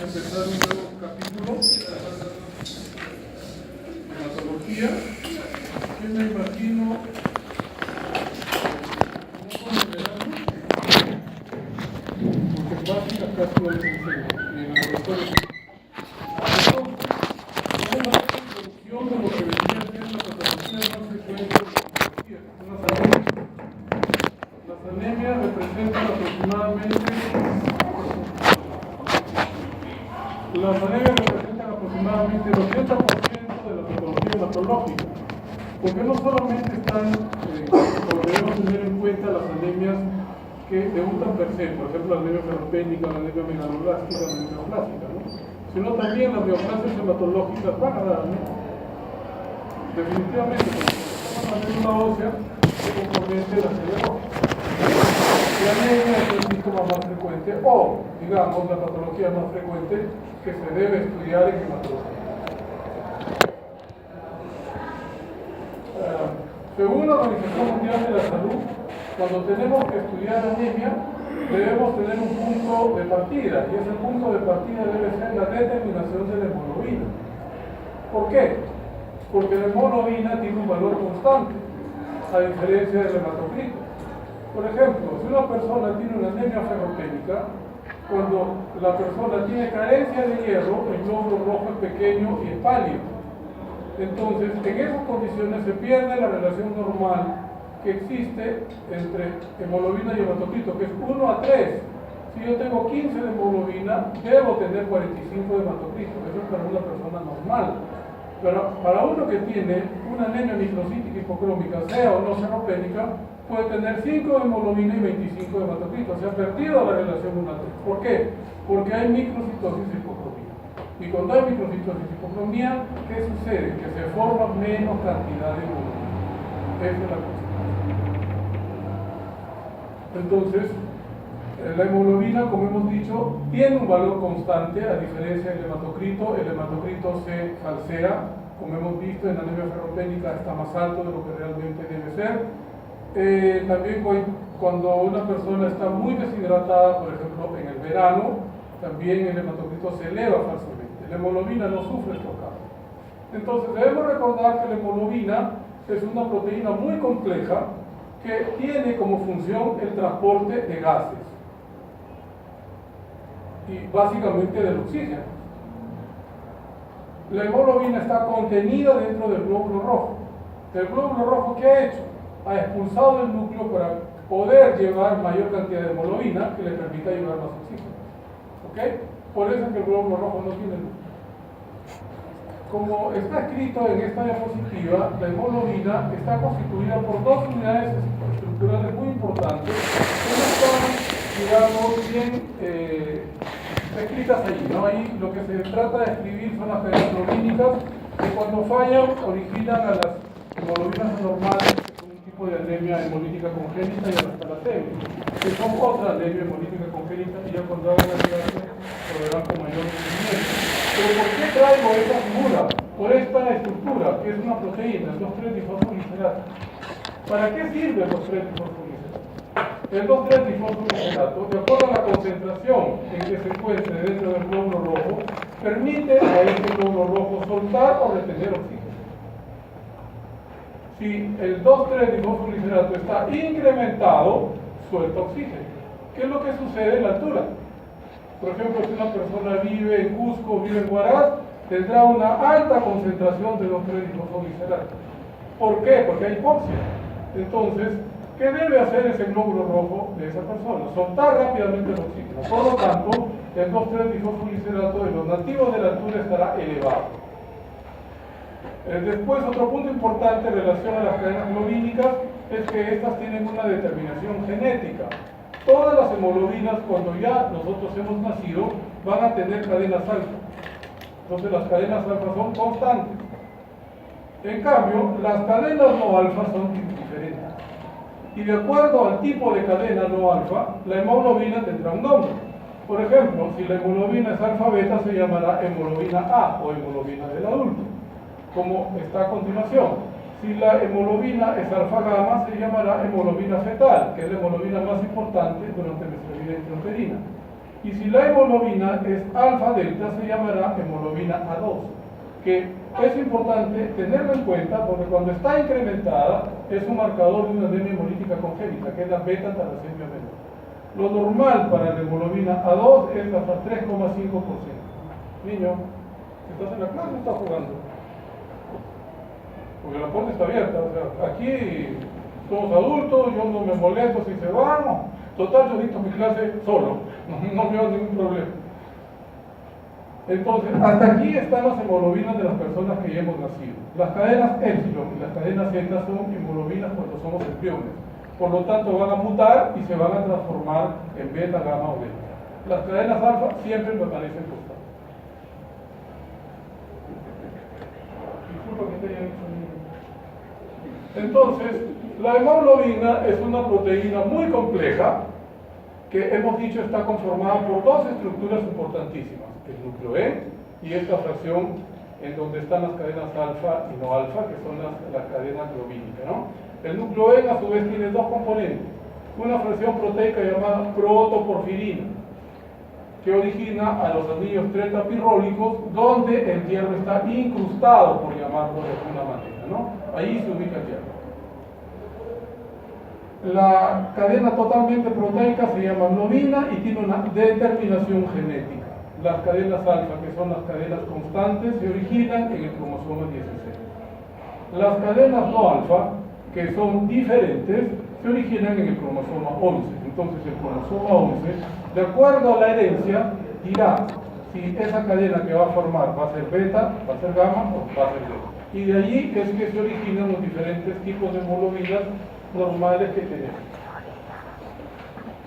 empezar un nuevo capítulo de hematología, que me imagino no con el verano, porque en básica casi lo enseño, y en el laboratorio. Entonces, vamos a hacer una introducción de lo que venía a ser la patología más frecuente de la hematología, que son las anemias. Las anemias representan aproximadamente el 80% de la patología hematológica, porque no solamente están, debemos tener en cuenta las anemias que debutan per se, por ejemplo la anemia ferropénica, la anemia megaloblástica, la anemia plástica, ¿no? Sino también las neoplasias hematológicas van a dar anemia. Definitivamente, porque estamos en la médula ósea que compromete la célula roja. La anemia es el síntoma más frecuente, o digamos la patología más frecuente que se debe estudiar en hematología. Según la Organización Mundial de la Salud, cuando tenemos que estudiar anemia, debemos tener un punto de partida, y ese punto de partida debe ser la determinación de la hemoglobina. ¿Por qué? Porque la hemoglobina tiene un valor constante, a diferencia del hematocrito. Por ejemplo, si una persona tiene una anemia ferropénica, cuando la persona tiene carencia de hierro, el glóbulo rojo es pequeño y es pálido. Entonces, en esas condiciones se pierde la relación normal que existe entre hemoglobina y hematocrito, que es 1 a 3. Si yo tengo 15 de hemoglobina, debo tener 45 de hematocrito. Eso es para una persona normal. Pero para uno que tiene una anemia microcítica hipocrómica, sea o no ferropénica, puede tener 5 de hemoglobina y 25 de hematocrito. Se ha perdido la relación 1 a 3. ¿Por qué? Porque hay microcitosis de hipocromía. Y cuando hay microcitosis de hipocromía, ¿qué sucede? Que se forma menos cantidad de hemoglobina. Esa es la cuestión. Entonces, la hemoglobina, como hemos dicho, tiene un valor constante, a diferencia del hematocrito. El hematocrito se falsea, como hemos visto en la anemia ferropénica está más alto de lo que realmente debe ser. También cuando una persona está muy deshidratada, por ejemplo en el verano, también el hematocrito se eleva falsamente. La hemoglobina no sufre estos cambios. Entonces debemos recordar que la hemoglobina es una proteína muy compleja que tiene como función el transporte de gases y básicamente del oxígeno. La hemoglobina está contenida dentro del glóbulo rojo. ¿El glóbulo rojo qué ha hecho? Ha expulsado del núcleo para poder llevar mayor cantidad de hemoglobina que le permita llevar más oxígeno. ¿Ok? Por eso es que el glóbulo rojo no tiene núcleo. Como está escrito en esta diapositiva, la hemoglobina está constituida por dos unidades estructurales muy importantes que no están, digamos, bien escritas allí, ¿no? Ahí lo que se trata de escribir son las cadenas globínicas que cuando fallan originan a las hemoglobinas normales, que son un tipo de anemia hemolítica congénita, y a las talasemia, que son otra anemia hemolítica congénita, y ya cuando hagan la clase lo verán con mayor entendimiento. Pero ¿por qué traigo esta figura? Por esta estructura, que es una proteína, el 2,3-difosfoglicerato. ¿Para qué sirve el 2,3-difosfoglicerato? El 2,3-difosfoglicerato, de acuerdo a la concentración en que se encuentre dentro del glóbulo rojo, permite a este glóbulo rojo soltar o retener oxígeno. Si el 2,3-difosfoglicerato está incrementado, suelta oxígeno. ¿Qué es lo que sucede en la altura? Por ejemplo, si una persona vive en Cusco, vive en Huaraz, tendrá una alta concentración de 2,3-difosfoglicerato. ¿Por qué? Porque hay hipoxia. Entonces, ¿qué debe hacer ese glóbulo rojo de esa persona? Soltar rápidamente el oxígeno. Por lo tanto, el 2,3-difosfoglicerato de los nativos de la altura estará elevado. Después, otro punto importante en relación a las cadenas globínicas es que estas tienen una determinación genética. Todas las hemoglobinas, cuando ya nosotros hemos nacido, van a tener cadenas alfa. Entonces las cadenas alfa son constantes. En cambio, las cadenas no alfa son diferentes. Y de acuerdo al tipo de cadena no alfa, la hemoglobina tendrá un nombre. Por ejemplo, si la hemoglobina es alfa beta, se llamará hemoglobina A o hemoglobina del adulto, como está a continuación. Si la hemoglobina es alfa gamma, se llamará hemoglobina fetal, que es la hemoglobina más importante durante nuestra vida intrauterina. Y si la hemoglobina es alfa delta, se llamará hemoglobina A2, que es importante tenerlo en cuenta porque cuando está incrementada es un marcador de una anemia hemolítica congénita, que es la beta-talasemia menor. Lo normal para la hemoglobina A2 es hasta 3,5%. Niño, ¿estás en la clase o estás jugando? Porque la puerta está abierta, o sea, aquí somos adultos, yo no me molesto si se van, no. Total, yo dicto mi clase solo, no veo ningún problema. Entonces, hasta aquí están las hemoglobinas de las personas que ya hemos nacido. Las cadenas épsilon y las cadenas Z son hemoglobinas cuando somos embriones. Por lo tanto, van a mutar y se van a transformar en beta, gamma o delta. Las cadenas alfa siempre permanecen constantes. Disculpa que te haya dicho. Entonces, la hemoglobina es una proteína muy compleja que hemos dicho está conformada por dos estructuras importantísimas, el nucleoén y esta fracción en donde están las cadenas alfa y no alfa, que son las cadenas globínicas, ¿no? El nucleoén a su vez tiene dos componentes, una fracción proteica llamada protoporfirina, que origina a los anillos tetrapirrólicos, donde el hierro está incrustado, por llamarlo de alguna manera, ¿no? Ahí se ubica el hierro. La cadena totalmente proteica se llama globina y tiene una determinación genética. Las cadenas alfa, que son las cadenas constantes, se originan en el cromosoma 16. Las cadenas no alfa, que son diferentes, se originan en el cromosoma 11. Entonces el cromosoma 11, de acuerdo a la herencia, dirá si esa cadena que va a formar va a ser beta, va a ser gamma o va a ser delta. Y de allí es que se originan los diferentes tipos de hemoglobinas normales que tenemos.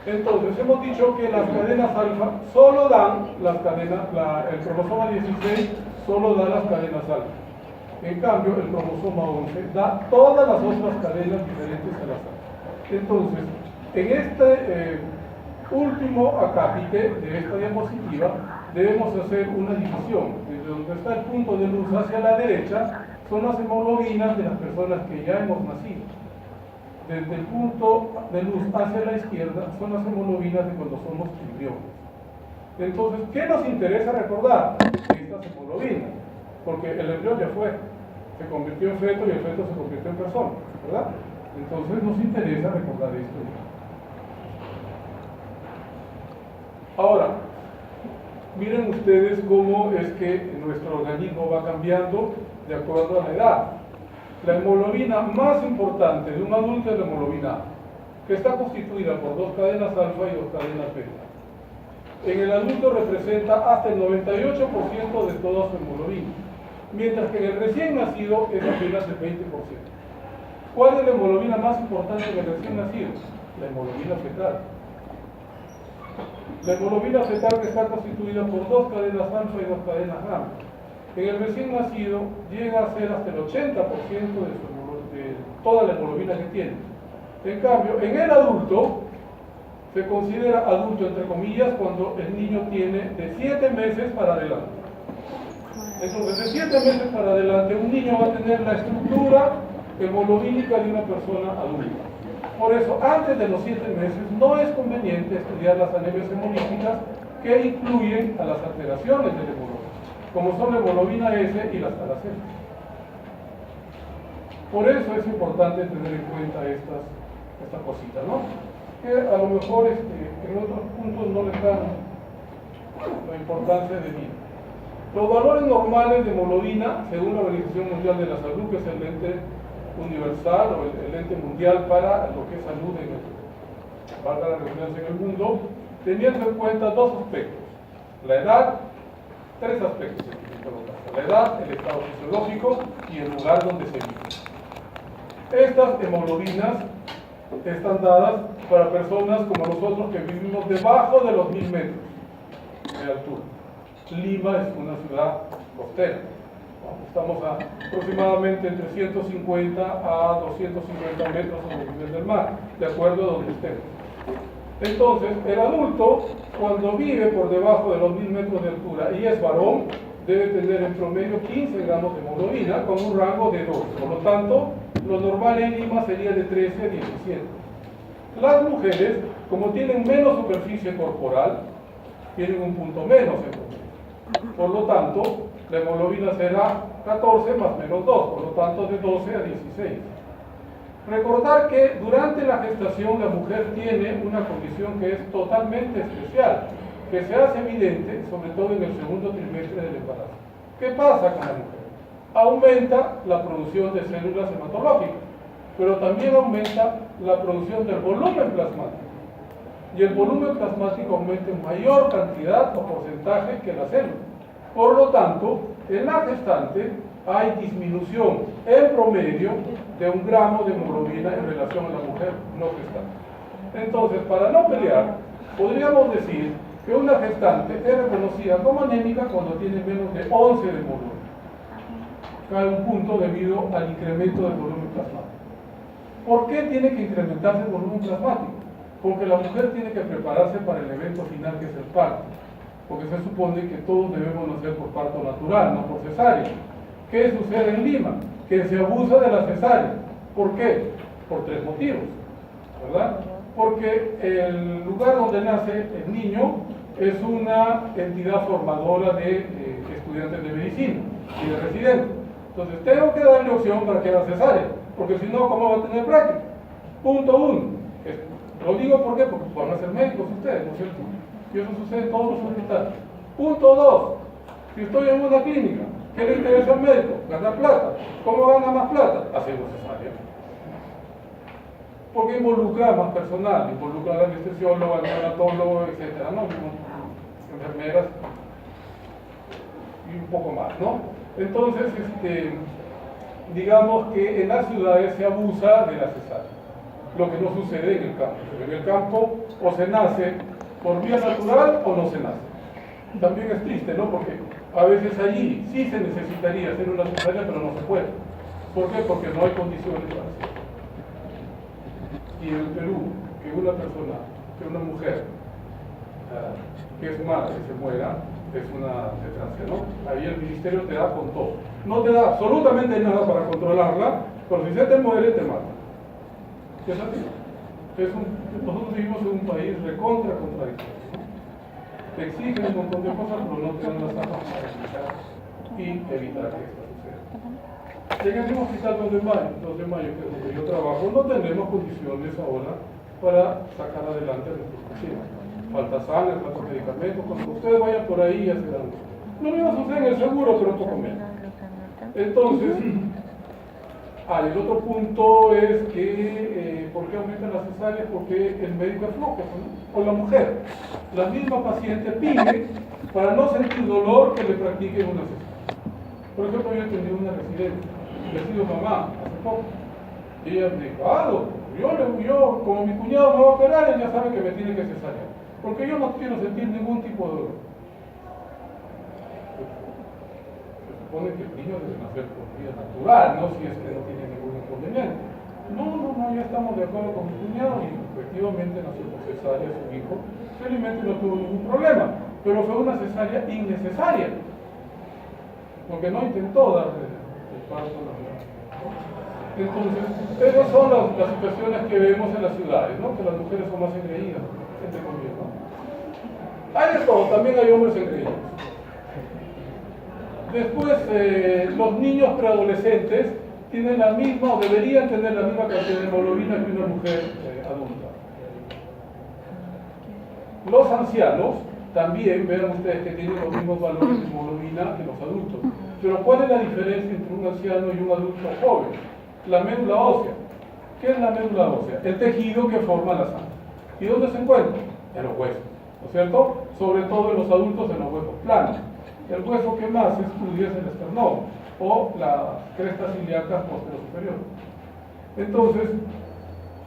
Entonces hemos dicho que las cadenas alfa solo dan las cadenas, el cromosoma 16 solo da las cadenas alfa. En cambio el cromosoma 11 da todas las otras cadenas diferentes a las alfa. Entonces, en este último acápite de esta diapositiva debemos hacer una división. Desde donde está el punto de luz hacia la derecha son las hemoglobinas de las personas que ya hemos nacido. Desde el punto de luz hacia la izquierda son las hemoglobinas de cuando somos embriones. Entonces, ¿qué nos interesa recordar? Estas hemoglobinas, porque el embrión ya fue, se convirtió en feto y el feto se convirtió en persona, ¿verdad? Entonces nos interesa recordar esto. Ahora, miren ustedes cómo es que nuestro organismo va cambiando de acuerdo a la edad. La hemoglobina más importante de un adulto es la hemoglobina A, que está constituida por dos cadenas alfa y dos cadenas beta. En el adulto representa hasta el 98% de toda su hemoglobina, mientras que en el recién nacido es apenas el 20%. ¿Cuál es la hemoglobina más importante en el recién nacido? La hemoglobina fetal. La hemoglobina fetal que está constituida por dos cadenas alfa y dos cadenas gamma. En el recién nacido llega a ser hasta el 80% de toda la hemoglobina que tiene. En cambio, en el adulto, se considera adulto entre comillas cuando el niño tiene de 7 meses para adelante. Entonces, de 7 meses para adelante, un niño va a tener la estructura hemoglobínica de una persona adulta. Por eso, antes de los 7 meses, no es conveniente estudiar las anemias hemolíticas que incluyen a las alteraciones del hemoglobina, como son la hemoglobina S y las talasemia. Por eso es importante tener en cuenta esta cosita, ¿no? Que a lo mejor en otros puntos no les dan la importancia de vida. Los valores normales de hemoglobina, según la Organización Mundial de la Salud, que es el ente universal o el ente mundial para lo que es salud valga la redundancia, en el mundo, teniendo en cuenta dos aspectos: la edad, tres aspectos en todo caso: la edad, el estado fisiológico y el lugar donde se vive. Estas hemoglobinas están dadas para personas como nosotros que vivimos debajo de los 1000 metros de altura. Lima es una ciudad costera. Estamos aproximadamente entre 150 a 250 metros sobre el nivel del mar, de acuerdo a donde estemos. Entonces, el adulto, cuando vive por debajo de los 1000 metros de altura y es varón, debe tener en promedio 15 gramos de hemoglobina con un rango de 2. Por lo tanto, lo normal en Lima sería de 13 a 17. Las mujeres, como tienen menos superficie corporal, tienen un punto menos en promedio. Por lo tanto, la hemoglobina será 14 más menos 2, por lo tanto de 12 a 16. Recordar que durante la gestación la mujer tiene una condición que es totalmente especial, que se hace evidente sobre todo en el segundo trimestre del embarazo. ¿Qué pasa con la mujer? Aumenta la producción de células hematológicas, pero también aumenta la producción del volumen plasmático. Y el volumen plasmático aumenta en mayor cantidad o porcentaje que la célula. Por lo tanto, en la gestante hay disminución en promedio de 1 gramo de hemoglobina en relación a la mujer no gestante. Entonces, para no pelear, podríamos decir que una gestante es reconocida como anémica cuando tiene menos de 11 de hemoglobina. Cae un punto debido al incremento del volumen plasmático. ¿Por qué tiene que incrementarse el volumen plasmático? Porque la mujer tiene que prepararse para el evento final que es el parto. Porque se supone que todos debemos nacer por parto natural, no por cesárea. ¿Qué sucede en Lima? Que se abusa de la cesárea. ¿Por qué? Por 3 motivos, ¿verdad? Porque el lugar donde nace el niño es una entidad formadora de estudiantes de medicina y de residentes. Entonces tengo que darle opción para que haga cesárea, porque si no, ¿cómo va a tener práctica? Punto 1. Lo digo ¿por qué? Porque van a ser médicos ustedes, ¿no es cierto? Y eso sucede en todos los hospitales. Punto 2. Si estoy en una clínica, ¿qué le interesa al médico? Ganar plata. ¿Cómo gana más plata? Haciendo cesárea. Porque involucra más personal, involucra al anestesiólogo, al neonatólogo, etc., ¿no? Enfermeras y un poco más, ¿no? Entonces, digamos que en las ciudades se abusa de la cesárea, lo que no sucede en el campo. En el campo o se nace por vía natural o no se nace. También es triste, ¿no? Porque a veces allí sí se necesitaría hacer una cesárea, pero no se puede. ¿Por qué? Porque no hay condiciones para hacerlo. Y en el Perú, que una mujer que es madre se muera, es una desgracia, ¿no? Ahí el ministerio te da con todo. No te da absolutamente nada para controlarla, pero si se te muere, te mata. ¿Es así? Nosotros vivimos en un país recontra contradictorio, ¿no? Te exigen un montón de cosas, pero no te dan las armas para evitar y evitar que esto suceda. En el mismo hospital 2 de mayo, que es donde yo trabajo, no tenemos condiciones ahora para sacar adelante a nuestros pacientes. Falta sangre, falta medicamentos. Cuando ustedes vayan por ahí ya se dan. Lo mismo sucede en el seguro, pero un poco menos. Entonces, el otro punto es que, ¿por qué aumentan las cesáreas? Porque el médico es flojo, ¿no? O la mujer. La misma paciente pide, para no sentir dolor, que le practiquen una cesárea. Por ejemplo, yo he tenido una residente, que ha sido mamá hace poco. Y ella me dijo, yo, como mi cuñado me va a operar, ella sabe que me tiene que cesárea. Porque yo no quiero sentir ningún tipo de dolor. Se supone que el niño debe nacer por vía natural, no si es que no tiene ningún inconveniente. No, ya estamos de acuerdo con mi cuñado y efectivamente nació por cesárea su hijo. Felizmente no tuvo ningún problema, pero fue una cesárea innecesaria. Porque no intentó darle el parto a la mujer. Entonces, esas son las situaciones que vemos en las ciudades, ¿no? Que las mujeres son más engreídas, entre comillas, ¿no? Hay de todo, también hay hombres engreídos. Después, los niños preadolescentes tienen la misma, o deberían tener la misma cantidad de hemoglobina que una mujer adulta. Los ancianos también, vean ustedes que tienen los mismos valores de hemoglobina que los adultos. Pero ¿cuál es la diferencia entre un anciano y un adulto joven? La médula ósea. ¿Qué es la médula ósea? El tejido que forma la sangre. ¿Y dónde se encuentra? En los huesos, ¿no es cierto? Sobre todo en los adultos, en los huesos planos. El hueso que más se estudia es el esternón o las crestas ilíacas posterior superior. Entonces,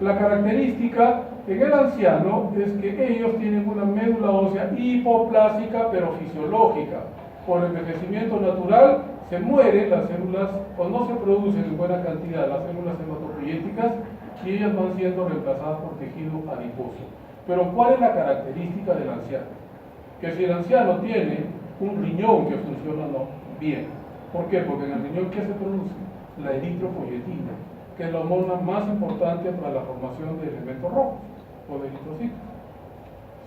la característica en el anciano es que ellos tienen una médula ósea hipoplásica pero fisiológica. Por envejecimiento natural se mueren las células o no se producen en buena cantidad las células hematopoyéticas y ellas van siendo reemplazadas por tejido adiposo. Pero ¿cuál es la característica del anciano? Que si el anciano tiene un riñón que funciona bien. ¿Por qué? Porque en el riñón, ¿qué se produce? La eritropoyetina, que es la hormona más importante para la formación de elementos rojos o de eritrocitos.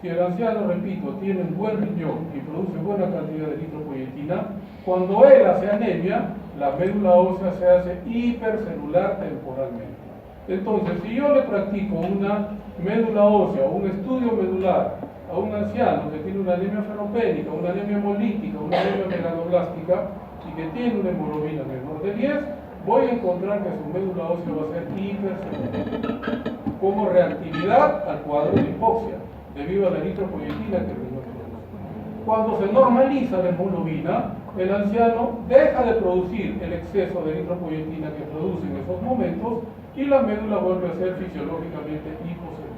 si el anciano, repito, tiene un buen riñón y produce buena cantidad de eritropoyetina, cuando él hace anemia, la médula ósea se hace hipercelular temporalmente. Entonces, si yo le practico una médula ósea o un estudio medular a un anciano que tiene una anemia ferropénica, una anemia hemolítica, una anemia megaloblástica y que tiene una hemoglobina menor de 10, voy a encontrar que su médula ósea va a ser hipercelular como reactividad al cuadro de hipoxia debido a la eritropoyetina que el riñón produce. Cuando se normaliza la hemoglobina, el anciano deja de producir el exceso de eritropoyetina que produce en esos momentos y la médula vuelve a ser fisiológicamente hipocelular.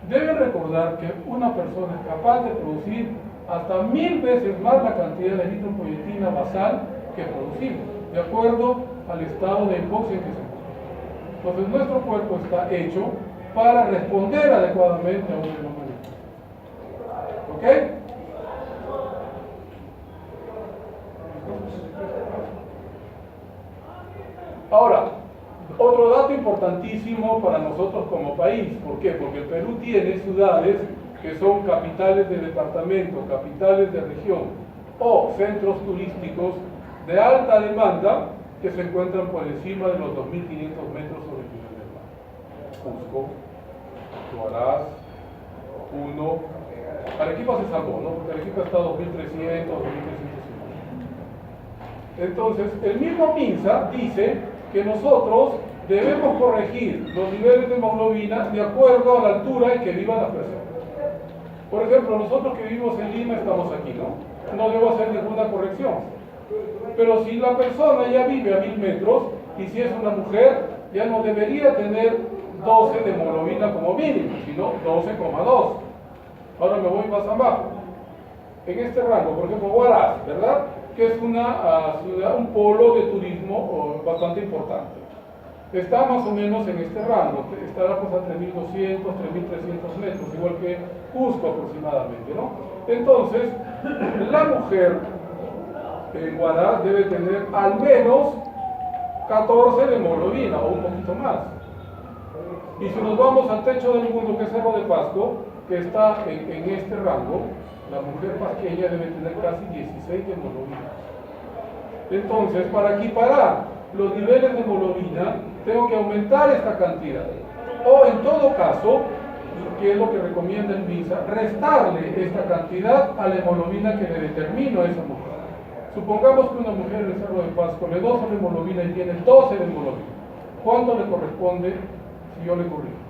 Deben recordar que una persona es capaz de producir hasta 1000 veces más la cantidad de eritropoyetina basal que producimos, de acuerdo al estado de hipoxia en que se encuentra. Entonces nuestro cuerpo está hecho para responder adecuadamente a un fenómeno. ¿Ok? Ahora, otro dato importantísimo para nosotros como país. ¿Por qué? Porque el Perú tiene ciudades que son capitales de departamento, capitales de región o centros turísticos de alta demanda que se encuentran por encima de los 2.500 metros sobre el nivel del mar. Cusco, Huaraz, Puno, Arequipa se salvó, ¿no? Porque Arequipa está a 2.300, 2.350. Entonces, el mismo MINSA dice que nosotros debemos corregir los niveles de hemoglobina de acuerdo a la altura en que vivan las personas. Por ejemplo, nosotros que vivimos en Lima estamos aquí, ¿no? No debo hacer ninguna corrección. Pero si la persona ya vive a 1000 metros y si es una mujer, ya no debería tener 12 de hemoglobina como mínimo, sino 12,2. Ahora me voy más abajo. En este rango, por ejemplo, Huaraz, ¿verdad? Que es una ciudad, un polo de turismo bastante importante. Está más o menos en este rango, estará pues a 3.200, 3.300 metros, igual que Cusco aproximadamente, ¿no? Entonces, la mujer en Huaraz debe tener al menos 14 de hemoglobina o un poquito más. Y si nos vamos al techo del mundo, que es Cerro de Pasco, que está en este rango, la mujer pasqueña debe tener casi 16 de hemoglobina. Entonces, para equiparar los niveles de hemoglobina, tengo que aumentar esta cantidad. O en todo caso, que es lo que recomienda el MINSA, restarle esta cantidad a la hemoglobina que le determino a esa mujer. Supongamos que una mujer en el Cerro de Pasco le dosa la hemoglobina y tiene 12 de hemoglobina. ¿Cuánto le corresponde si yo le corrijo?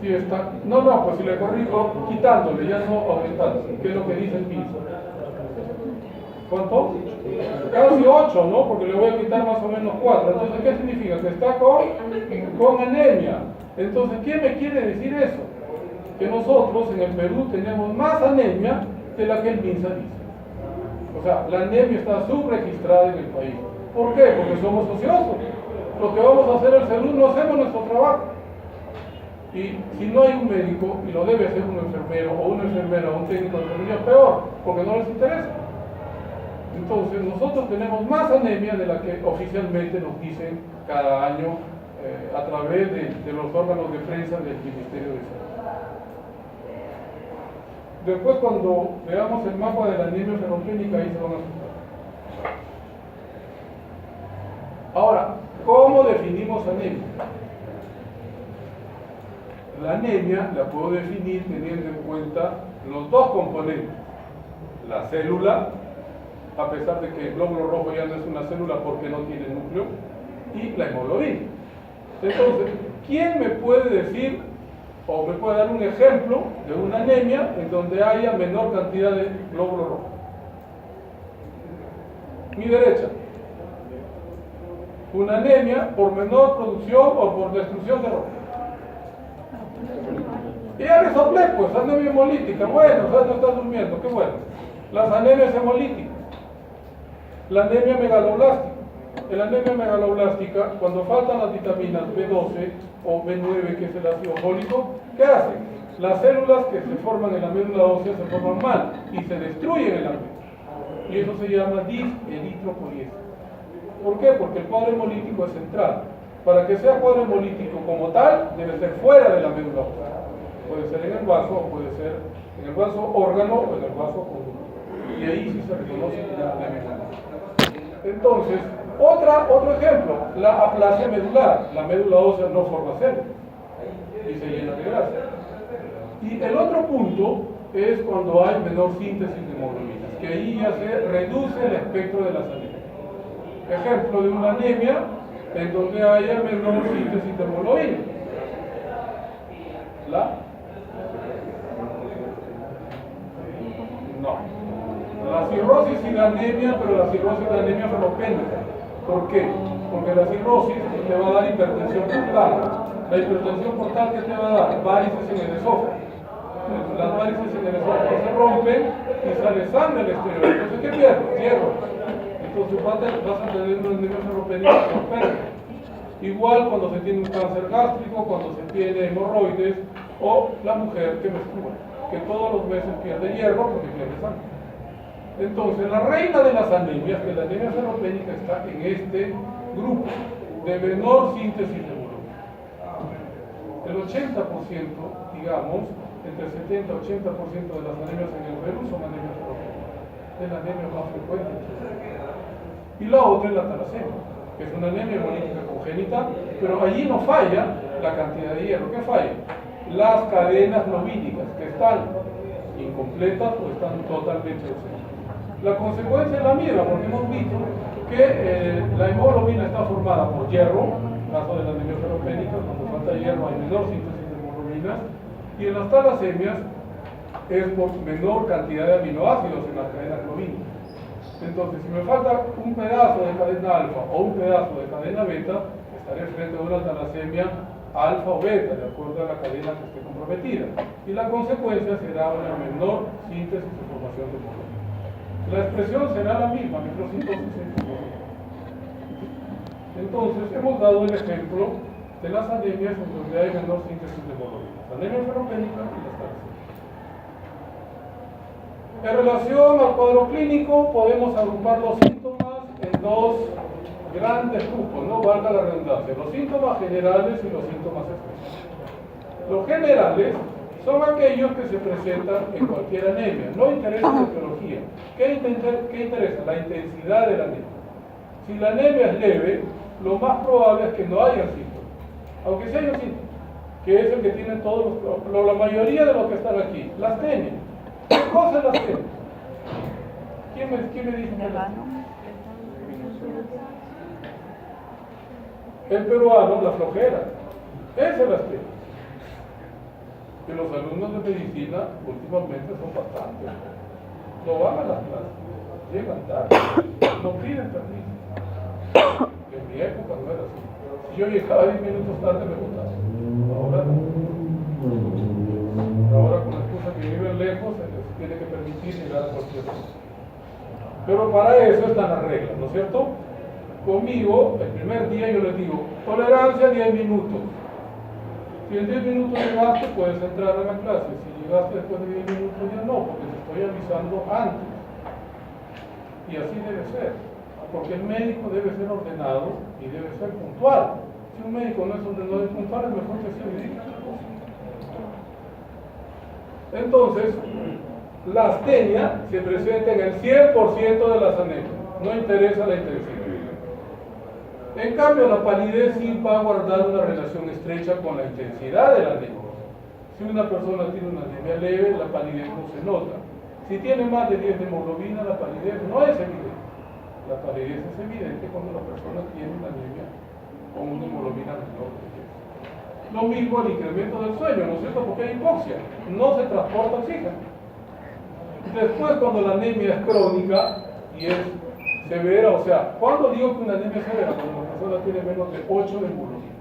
Si está, no, pues si le corrijo quitándole, ya no aumentando, que es lo que dice el MINSA. ¿Cuánto? Casi 8, ¿no? Porque le voy a quitar más o menos 4. Entonces, ¿qué significa? Que está con anemia. Entonces, ¿qué me quiere decir eso? Que nosotros en el Perú tenemos más anemia de la que el MINSA dice. O sea, la anemia está subregistrada en el país. ¿Por qué? Porque somos ociosos. Lo que vamos a hacer el salud no hacemos nuestro trabajo. Y si no hay un médico, y lo debe hacer un enfermero o una enfermera o un técnico de enfermería, peor, porque no les interesa. Entonces, nosotros tenemos más anemia de la que oficialmente nos dicen cada año a través de los órganos de prensa del Ministerio de Salud. Después, cuando veamos el mapa de la anemia ferropénica, ahí se van a asustar. Ahora, ¿cómo definimos anemia? La anemia la puedo definir teniendo en cuenta los dos componentes. La célula, a pesar de que el glóbulo rojo ya no es una célula porque no tiene núcleo, y la hemoglobina. Entonces, ¿quién me puede decir o me puede dar un ejemplo de una anemia en donde haya menor cantidad de glóbulo rojo? Mi derecha. Una anemia por menor producción o por destrucción de rojo. Y ya le soplé, pues, anemia hemolítica. Bueno, o sea, no está durmiendo, qué bueno. Las anemias hemolíticas. La anemia megaloblástica. En la anemia megaloblástica, cuando faltan las vitaminas B12 o B9, que es el ácido fólico, ¿qué hacen? Las células que se forman en la médula ósea se forman mal y se destruyen en la médula. Y eso se llama diseritropoiesis. ¿Por qué? Porque el cuadro hemolítico es central. Para que sea cuadro hemolítico como tal, debe ser fuera de la médula ósea. Puede ser en el vaso, o puede ser en el vaso órgano o en el vaso común. Y ahí sí se reconoce la anemia. Entonces, otro ejemplo, la aplasia medular. La médula ósea no forma células y se llena de grasa. Y el otro punto es cuando hay menor síntesis de hemoglobinas, que ahí ya se reduce el espectro de las anemias. Ejemplo de una anemia en donde haya menor síntesis de hemoglobina. La cirrosis y la anemia, pero la cirrosis y la anemia ferropénica. ¿Por qué? Porque la cirrosis te va a dar hipertensión portal. La hipertensión portal, ¿qué te va a dar? Varices en el esófago. Las varices en el esófago se rompen y sale sangre al exterior. Entonces, ¿qué pierdes? Hierro. Entonces vas a tener una anemia ferropénica por pérdida. Igual cuando se tiene un cáncer gástrico, cuando se tiene hemorroides, o la mujer que menstrua, que todos los meses pierde hierro porque pierde sangre. Entonces, la reina de las anemias, que la anemia ferropénica está en este grupo de menor síntesis de hemoglobina. El 80%, digamos, entre 70 y 80% de las anemias en el Perú son anemias ferropénicas. Es la anemia más frecuente. Y la otra es la talasemia, que es una anemia hemolítica congénita, pero allí no falla la cantidad de hierro. ¿Qué falla? Las cadenas globínicas, que están incompletas o están totalmente ausentes. La consecuencia es la misma, porque hemos visto que la hemoglobina está formada por hierro, en el caso de la anemia ferropénica, cuando falta hierro hay menor síntesis de hemoglobinas, y en las talasemias es por menor cantidad de aminoácidos en las cadenas globínicas. Entonces, si me falta un pedazo de cadena alfa o un pedazo de cadena beta, estaré frente a una talasemia alfa o beta, de acuerdo a la cadena que esté comprometida. Y la consecuencia será una menor síntesis y formación de hemoglobina. La expresión será la misma, microsintosis e hemoglobina. Entonces, hemos dado el ejemplo de las anemias en donde hay menor síntesis de hemoglobina. La anemia ferropénica y las talasemias. En relación al cuadro clínico, podemos agrupar los síntomas en dos grandes grupos, no valga la redundancia, los síntomas generales y los síntomas especiales. Los generales son aquellos que se presentan en cualquier anemia, no interesa la etiología. ¿Qué interesa? La intensidad de la anemia. Si la anemia es leve, lo más probable es que no haya síntomas, aunque sí haya síntomas, que es el que tienen todos la mayoría de los que están aquí, la astenia. ¿Qué cosa es la astenia? ¿Quién me dice que la El peruano, la flojera. Esa es la astenia. Que los alumnos de medicina últimamente son bastantes. No van a las clases, llegan tarde, no piden permiso. En mi época no era así. Si yo llegaba 10 minutos tarde me botaban. Ahora no. Ahora con la excusa que viven lejos se les tiene que permitir llegar a cualquier hora. Pero para eso están las reglas, ¿no es cierto? Conmigo, el primer día yo les digo, tolerancia 10 minutos. Si en 10 minutos llegaste, puedes entrar a la clase. Si llegaste después de 10 minutos, ya no, porque te estoy avisando antes. Y así debe ser. Porque el médico debe ser ordenado y debe ser puntual. Si un médico no es ordenado y puntual, es mejor que sea médico. Entonces, la astenia se presenta en el 100% de las anemias. No interesa la intensidad. En cambio, la palidez sí va a guardar una relación estrecha con la intensidad de la anemia. Si una persona tiene una anemia leve, la palidez no se nota. Si tiene más de 10 de hemoglobina, la palidez no es evidente. La palidez es evidente cuando la persona tiene una anemia con una hemoglobina menor de 10. Lo mismo el incremento del sueño, ¿no es cierto? Porque hay hipoxia, no se transporta oxígeno. Después, cuando la anemia es crónica y es severa, o sea, ¿cuándo digo que una anemia es severa? Cuando la persona tiene menos de 8 de hemoglobina.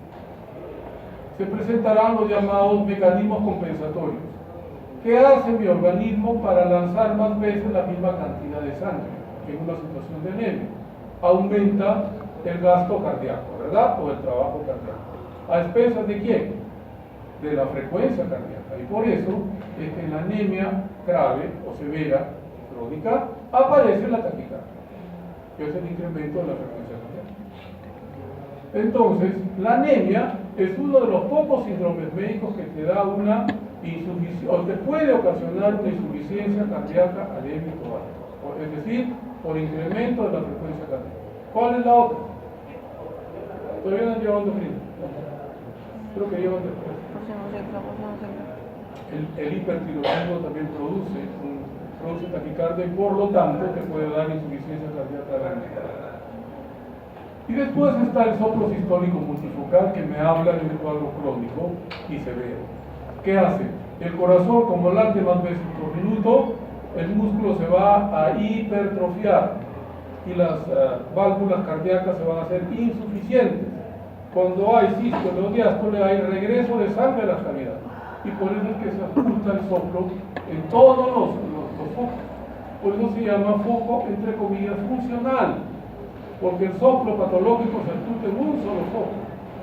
Se presentarán los llamados mecanismos compensatorios. ¿Qué hace mi organismo para lanzar más veces la misma cantidad de sangre en una situación de anemia? Aumenta el gasto cardíaco, ¿verdad? O el trabajo cardíaco. ¿A expensas de quién? De la frecuencia cardíaca. Y por eso es que en la anemia grave o severa, crónica, aparece la taquicardia, que es el incremento de la frecuencia cardíaca. Entonces, la anemia es uno de los pocos síndromes médicos que te da una insuficiencia, o te puede ocasionar una insuficiencia cardíaca anémica básica, es decir, por incremento de la frecuencia cardíaca. ¿Cuál es la otra? Todavía no han llevado endocrino. Creo que llevan después. El hipertiroidismo también produce taquicardia y por lo tanto te puede dar insuficiencia cardíaca anémica. Y después está el soplo sistólico multifocal que me habla de un cuadro crónico y severo. ¿Qué hace? El corazón, como late más veces por minuto, el músculo se va a hipertrofiar y las válvulas cardíacas se van a hacer insuficientes. Cuando hay sístole o diástole hay regreso de sangre a la cavidad. Y por eso es que se oculta el soplo en todos los focos. Por eso se llama foco, entre comillas, funcional. Porque el soplo patológico se oculta en un solo foco.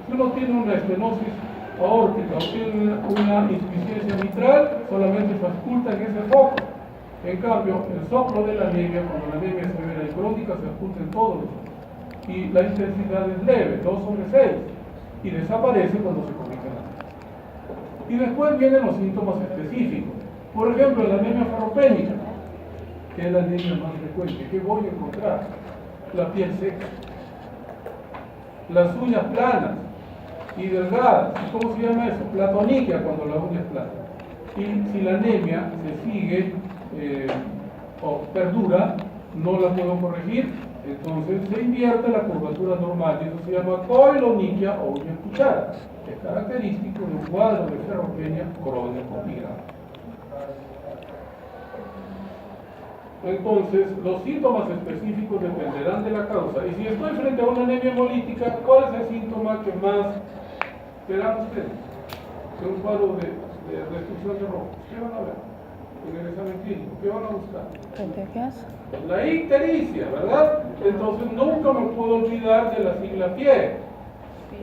Si uno tiene una estenosis aórtica o tiene una insuficiencia mitral, solamente se oculta en ese foco. En cambio, el soplo de la anemia, cuando la anemia es severa y crónica, se oculta en todos los focos. Y la intensidad es leve, 2/6, y desaparece cuando se corrige la anemia. Y después vienen los síntomas específicos. Por ejemplo, la anemia ferropénica, que es la anemia más frecuente. ¿Qué voy a encontrar? La piel seca, las uñas planas y delgadas. ¿Cómo se llama eso? Platoniquia, cuando la uña es plana. Y si la anemia se sigue o perdura, no la puedo corregir, entonces se invierte la curvatura normal y eso se llama coiloniquia o uña cuchara, que es característico de un cuadro de ferropenia crónico y grave. Entonces, los síntomas específicos dependerán de la causa. Y si estoy frente a una anemia hemolítica, ¿cuál es el síntoma que más verán ustedes? De un cuadro de restricción de rojo. ¿Qué van a ver en el examen clínico? ¿Qué van a buscar? La ictericia, ¿verdad? Entonces, nunca me puedo olvidar de la sigla PIE,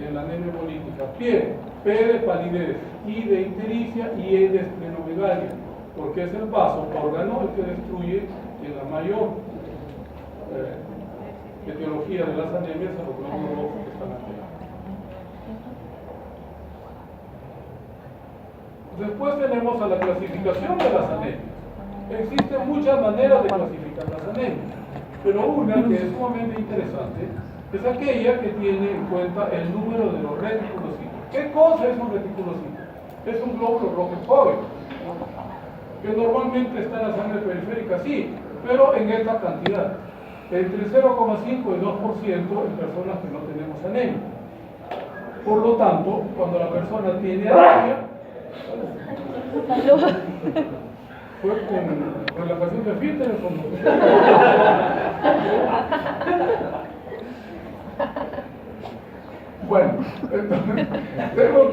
en la anemia hemolítica. PIE, P de palidez, I de ictericia y E de esplenomegalia, porque es el vaso órgano el que destruye en la mayor etiología de las anemias a los glóbulos rojos que están aquí. Después tenemos a la clasificación de las anemias. Existen muchas maneras de clasificar las anemias, pero una que es sumamente interesante es aquella que tiene en cuenta el número de los reticulocitos. ¿Qué cosa es un reticulocito? Es un glóbulo rojo joven, que normalmente está en la sangre periférica, sí, pero en esta cantidad, entre 0,5 y 2% en personas que no tenemos anemia. Por lo tanto, cuando la persona tiene anemia, fue con relajación de filtro o no. Bueno, entonces, tengo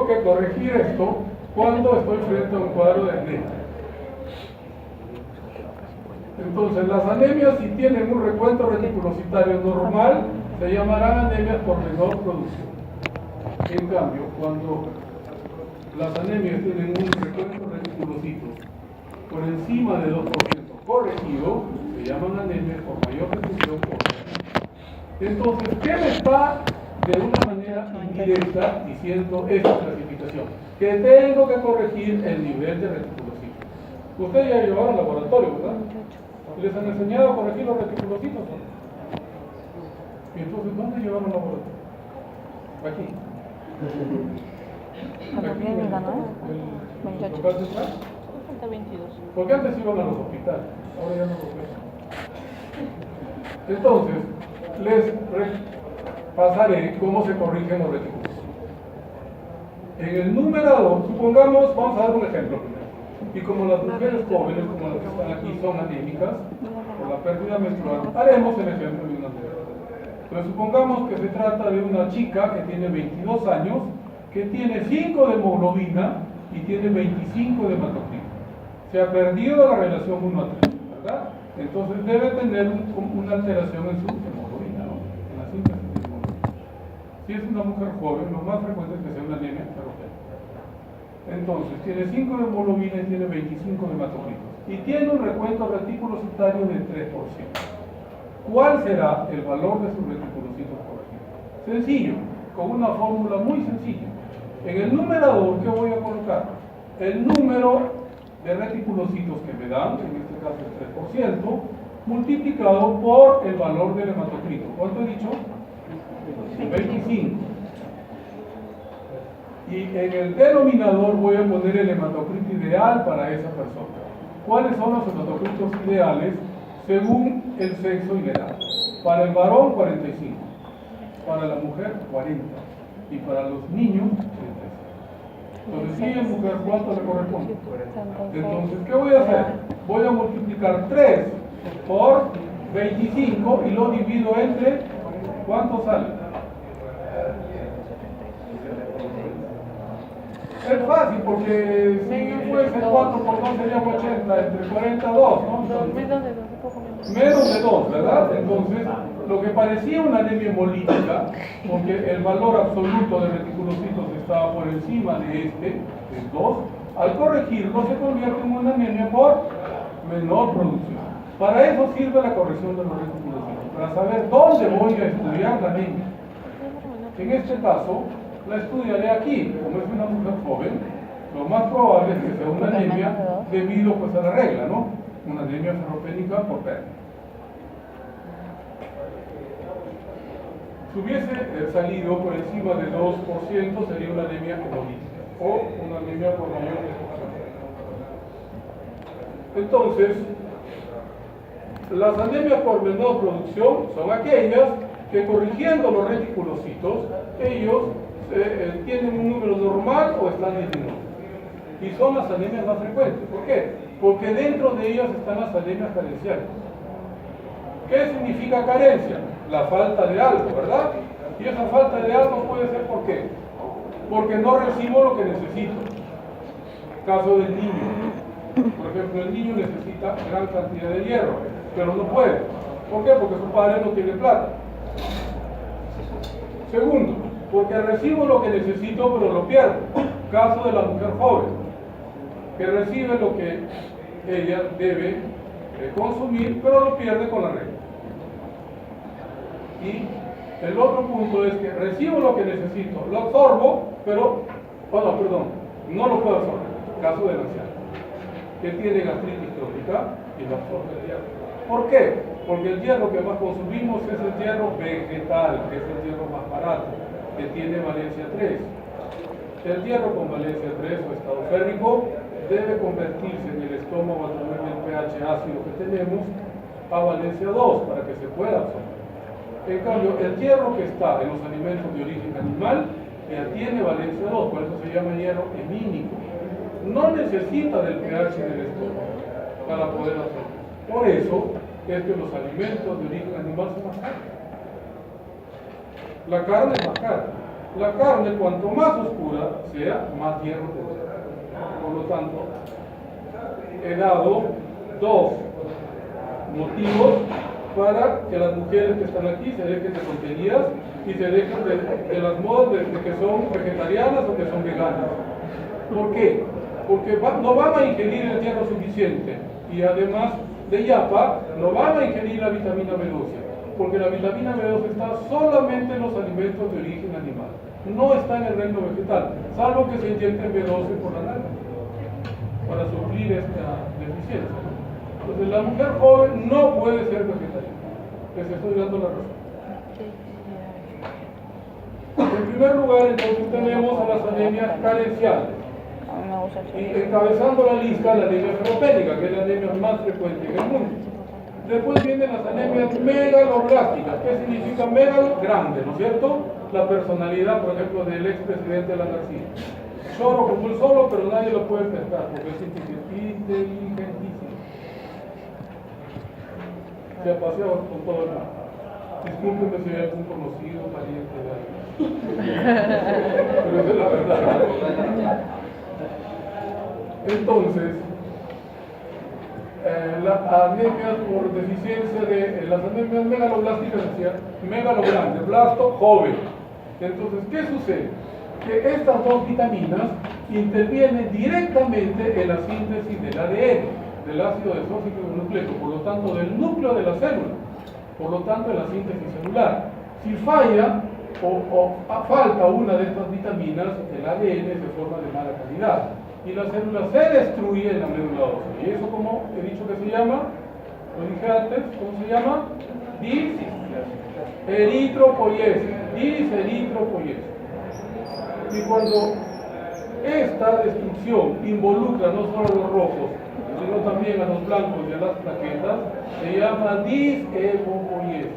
que corregir esto cuando estoy frente a un cuadro de anemia. Entonces, las anemias, si tienen un recuento reticulocitario normal, se llamarán anemias por menor producción. En cambio, cuando las anemias tienen un recuento reticulocito por encima de 2% corregido, se llaman anemias por mayor reducción. Entonces, ¿qué me está de una manera indirecta diciendo esta clasificación? Que tengo que corregir el nivel de reticulocitos. Ustedes ya llevaron al laboratorio, ¿verdad? ¿Les han enseñado a corregir los reticulocitos? ¿Y entonces dónde llevaron al laboratorio? Aquí. Aquí en el local de atrás. Porque antes iban a los hospitales, ahora ya no lo ven. Entonces, les pasaré cómo se corrigen los reticulocitos. En el numerador, supongamos, vamos a dar un ejemplo primero. Y como las mujeres jóvenes, como las que están aquí, son anémicas, por la pérdida menstrual, haremos el ejemplo de una mujer. Pero supongamos que se trata de una chica que tiene 22 años, que tiene 5 de hemoglobina y tiene 25 de hematocrito. Se ha perdido la relación 1 a 3, ¿verdad? Entonces debe tener una alteración en su hemoglobina, ¿no? En la síntesis de hemoglobina. Si es una mujer joven, lo más frecuente es que sea una anemia ferropénica. Entonces, tiene 5 de hemoglobina y tiene 25 de hematocritos. Y tiene un recuento reticulocitario de 3%. ¿Cuál será el valor de sus reticulocitos correctos? Sencillo, con una fórmula muy sencilla. En el numerador, ¿qué voy a colocar? El número de reticulocitos que me dan, en este caso el 3%, multiplicado por el valor del hematocrito. ¿Cuánto he dicho? 25. Y en el denominador voy a poner el hematocrito ideal para esa persona. ¿Cuáles son los hematocritos ideales según el sexo y la edad? Para el varón, 45. Para la mujer, 40. Y para los niños, 36. Entonces, si es mujer, ¿cuánto le corresponde? Entonces, ¿qué voy a hacer? Voy a multiplicar 3 por 25 y lo divido entre, ¿cuánto sale? Es fácil porque si fuese 4 por 2 sería 80, entre 42, ¿no? Menos de 2, ¿verdad? Entonces, lo que parecía una anemia hemolítica, porque el valor absoluto de reticulocitos estaba por encima de este, el 2, al corregirlo se convierte en una anemia por menor producción. Para eso sirve la corrección de los reticulocitos, para saber dónde voy a estudiar la anemia. En este caso, la estudiaré aquí, como es una mujer joven, lo más probable es que sea una anemia debido pues a la regla, ¿no? Una anemia ferropénica por pérdida. Si hubiese salido por encima del 2%, sería una anemia hemolítica o una anemia por mayor destrucción. Entonces, las anemias por menor producción son aquellas que, corrigiendo los reticulocitos, ellos tienen un número normal o están disminuidos. Y son las anemias más frecuentes. ¿Por qué? Porque dentro de ellas están las anemias carenciales. ¿Qué significa carencia? La falta de algo, ¿verdad? Y esa falta de algo puede ser ¿por qué? Porque no recibo lo que necesito. Caso del niño. Por ejemplo, el niño necesita gran cantidad de hierro, pero no puede. ¿Por qué? Porque su padre no tiene plata. Segundo, porque recibo lo que necesito, pero lo pierdo. Caso de la mujer joven, que recibe lo que ella debe consumir, pero lo pierde con la regla. Y el otro punto es que recibo lo que necesito, lo absorbo, pero, no lo puedo absorber. Caso del anciano, que tiene gastritis crónica y no absorbe el hierro. ¿Por qué? Porque el hierro que más consumimos es el hierro vegetal, que es el hierro más barato, que tiene valencia 3. El hierro con valencia 3 o estado férrico debe convertirse en el estómago a través del pH ácido que tenemos a valencia 2 para que se pueda absorber. En cambio, el hierro que está en los alimentos de origen animal ya tiene valencia 2, por eso se llama hierro hemínico. No necesita del pH del estómago para poder absorber. Por eso es que los alimentos de origen animal son más caros. La carne es más cara. La carne, cuanto más oscura sea, más hierro tendrá. Por lo tanto, he dado 2 motivos para que las mujeres que están aquí se dejen de tonterías y se dejen de las modas de que son vegetarianas o que son veganas. ¿Por qué? Porque no van a ingerir el hierro suficiente y además de yapa no van a ingerir la vitamina B12, porque la vitamina B12 está solamente en los alimentos de origen animal, no está en el reino vegetal, salvo que se inyecten B12 por la nariz para suplir esta deficiencia. Entonces la mujer joven no puede ser vegetariana. Les estoy dando la razón. En primer lugar, entonces tenemos a las anemias carenciales. Y encabezando la lista, la anemia ferropénica, que es la anemia más frecuente en el mundo. Después vienen las anemias megaloblásticas. ¿Qué significa megalo? Grande, ¿no es cierto? La personalidad, por ejemplo, del expresidente de la García. Choro como el solo, pero nadie lo puede pescar, porque es inteligentísimo. Se ha paseado con todo el mundo. Discúlpenme si hay algún conocido, pariente de alguien. Pero esa es la verdad. Entonces, las anemias por deficiencia de las anemias megaloblásticas, decía, megalogrande, blasto joven. Entonces, ¿qué sucede? Que estas 2 vitaminas intervienen directamente en la síntesis del ADN, del ácido desóxido-nucleico, por lo tanto del núcleo de la célula, por lo tanto en la síntesis celular. Si falla, falta una de estas vitaminas, el ADN se forma de mala calidad y la célula se destruye en la médula ósea. Y eso, como he dicho que se llama, lo dije antes, ¿cómo se llama? Diseritropoiesis. Diseritropoiesis. Y cuando esta destrucción involucra no solo a los rojos, sino también a los blancos y a las plaquetas, se llama disemopoiesis.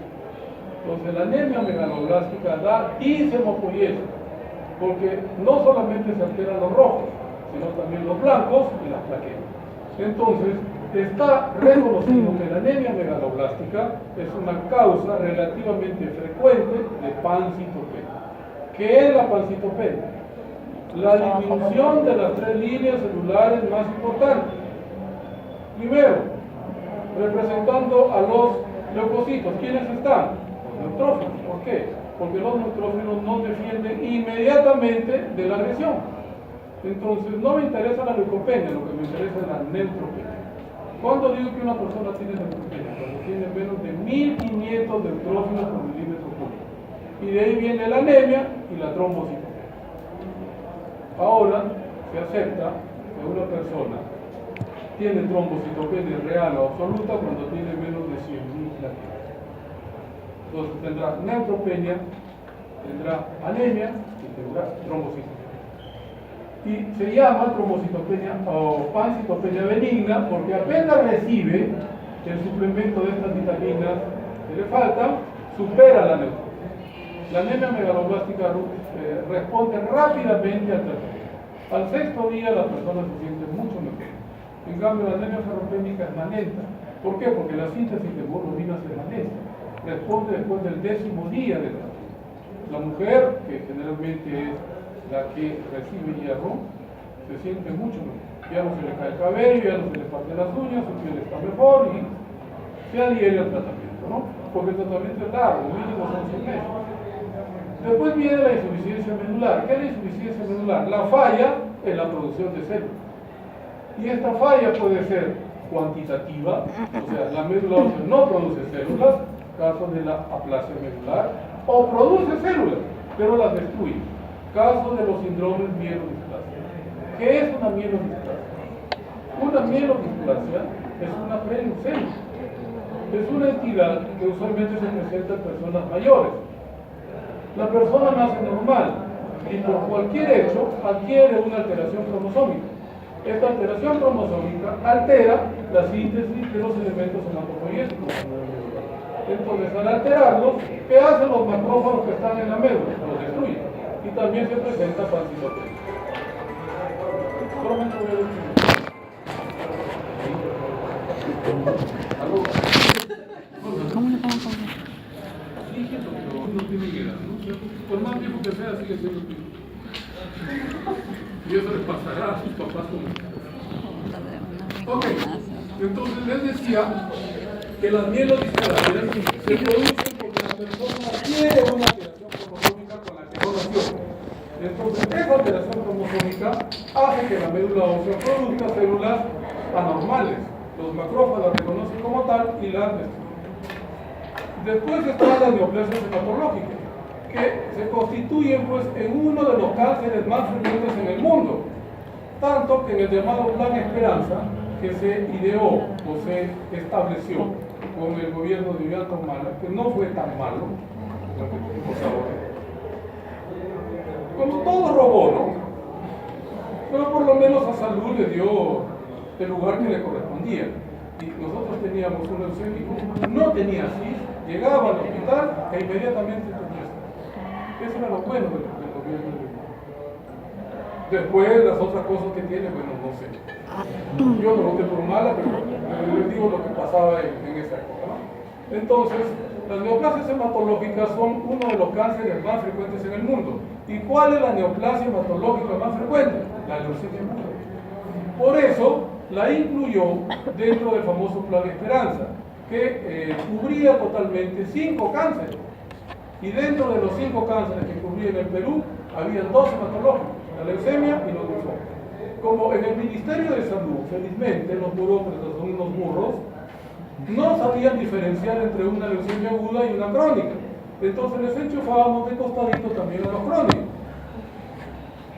Entonces la anemia megaloblástica da disemopoiesis, porque no solamente se alteran los rojos, sino también los blancos y las plaquetas. Entonces, está reconocido que la anemia megaloblástica es una causa relativamente frecuente de pancitopenia. ¿Qué es la pancitopenia? La disminución de las 3 líneas celulares más importantes. Primero, representando a los leucocitos. ¿Quiénes están? Los neutrófilos. ¿Por qué? Porque los neutrófilos nos defienden inmediatamente de la agresión. Entonces, no me interesa la leucopenia, lo que me interesa es la neutropenia. ¿Cuándo digo que una persona tiene neutropenia? Cuando tiene menos de 1500 neutrófilos por milímetro cúbico. Y de ahí viene la anemia y la trombocitopenia. Ahora se acepta que una persona tiene trombocitopenia real o absoluta cuando tiene menos de 100.000 plaquetas. Entonces tendrá neutropenia, tendrá anemia y tendrá trombocitopenia. Y se llama trombocitopenia o pancitopenia benigna porque apenas recibe el suplemento de estas vitaminas que le faltan, supera la neutropenia. La anemia megaloblástica responde rápidamente al tratamiento. Al 6º día la persona se siente mucho mejor. En cambio, la anemia ferropénica es más lenta. ¿Por qué? Porque la síntesis de hemoglobina es más lenta. Responde después del 10º día de tratamiento. La mujer, que generalmente es la que recibe hierro, se siente mucho mejor. Ya no se le cae el cabello, ya no se le parten las uñas, su piel está mejor y se adhiere al tratamiento, ¿no? Porque el tratamiento es largo, mínimo son 6 meses. Después viene la insuficiencia medular. ¿Qué es la insuficiencia medular? La falla en la producción de células. Y esta falla puede ser cuantitativa, o sea, la médula ósea no produce células, caso de la aplasia medular, o produce células, pero las destruye, caso de los síndromes mielodisplasia. ¿Qué es una mielodisplasia? Una mielodisplasia es una preleucemia. Es una entidad que usualmente se presenta en personas mayores. La persona nace normal y por cualquier hecho adquiere una alteración cromosómica. Esta alteración cromosómica altera la síntesis de los elementos hematopoyéticos. Entonces, al alterarlos, ¿qué hacen los macrófagos que están en la médula? Los destruyen. Y también se presenta pancitopenia. Solamente voy a decir. ¿Cómo le pagan con eso? No tiene edad, ¿no? O sea, por más viejo que sea, sigue siendo tío. Y eso les pasará a sus papás como. Ok, entonces les decía que las mielodisplasias se producen porque la persona tiene una alteración cromosómica con la que no nació. Entonces, esa alteración cromosómica hace que la médula ósea produzca células anormales. Los macrófagos las reconocen como tal y las destruyen. Después están las neoplasias hematológicas, que se constituyen pues, en uno de los cánceres más frecuentes en el mundo. Tanto que en el llamado Plan Esperanza, que se ideó o se estableció con el gobierno de Ollanta Humala, que no fue tan malo, como todo robó, ¿no? Pero por lo menos a salud le dio el lugar que le correspondía. Y nosotros teníamos un leucémico, no tenía CIS, llegaba al hospital e inmediatamente tenía. Eso era lo bueno del gobierno de Humala. Después las otras cosas que tiene, bueno, no sé. Yo no voté por Humala, pero les digo lo que pasaba en esa época, ¿no? Entonces, las neoplasias hematológicas son uno de los cánceres más frecuentes en el mundo. ¿Y cuál es la neoplasia hematológica más frecuente? La leucemia múltiple. Por eso, la incluyó dentro del famoso Plan Esperanza, que cubría totalmente 5 cánceres. Y dentro de los 5 cánceres que cubría en el Perú, había 2 hematológicos, la leucemia y los linfomas. Como en el Ministerio de Salud, felizmente, los burócratas son unos burros, no sabían diferenciar entre una leucemia aguda y una crónica. Entonces les enchufábamos de costadito también a los crónicos.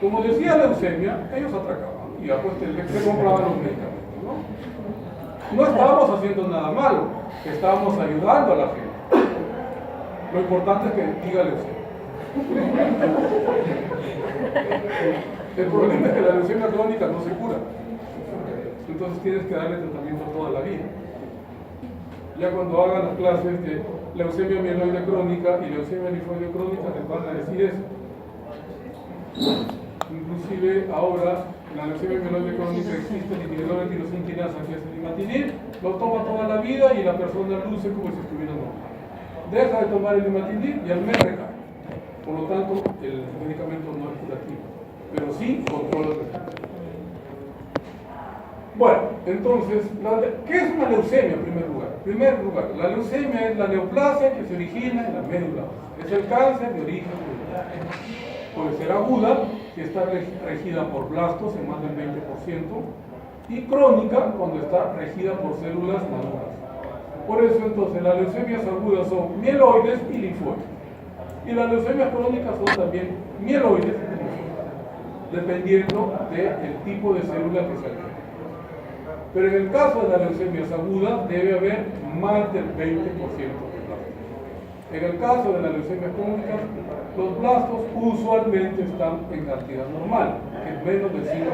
Como decía leucemia, ellos atracaban y ya pues se compraban los medicamentos, ¿no? No estábamos haciendo nada malo, estábamos ayudando a la gente. Lo importante es que diga leucemia. El problema es que la leucemia crónica no se cura. Entonces tienes que darle tratamiento toda la vida. Ya cuando hagan las clases de leucemia mieloide crónica y leucemia linfoide crónica les van a decir eso. Inclusive ahora en la leucemia mieloide crónica existe el inhibidor de tirosinquinasa que es el imatinib, lo toma toda la vida y la persona luce como si estuviera normal. Deja de tomar el imatinib y al mes recae. Por lo tanto, el medicamento no es curativo, pero sí controla el efecto. Bueno, entonces, ¿qué es una leucemia en primer lugar? En primer lugar, la leucemia es la neoplasia que se origina en la médula. Es el cáncer de origen celular. Puede ser aguda, que está regida por blastos en más del 20%, y crónica, cuando está regida por células maduras. Por eso, entonces, las leucemias agudas son mieloides y linfoides. Y las leucemias crónicas son también mieloides y linfoides, dependiendo del tipo de célula que se alcanza. Pero en el caso de las leucemias agudas debe haber más del 20% de blastos. En el caso de las leucemias crónicas, los blastos usualmente están en cantidad normal, que es menos del 5%.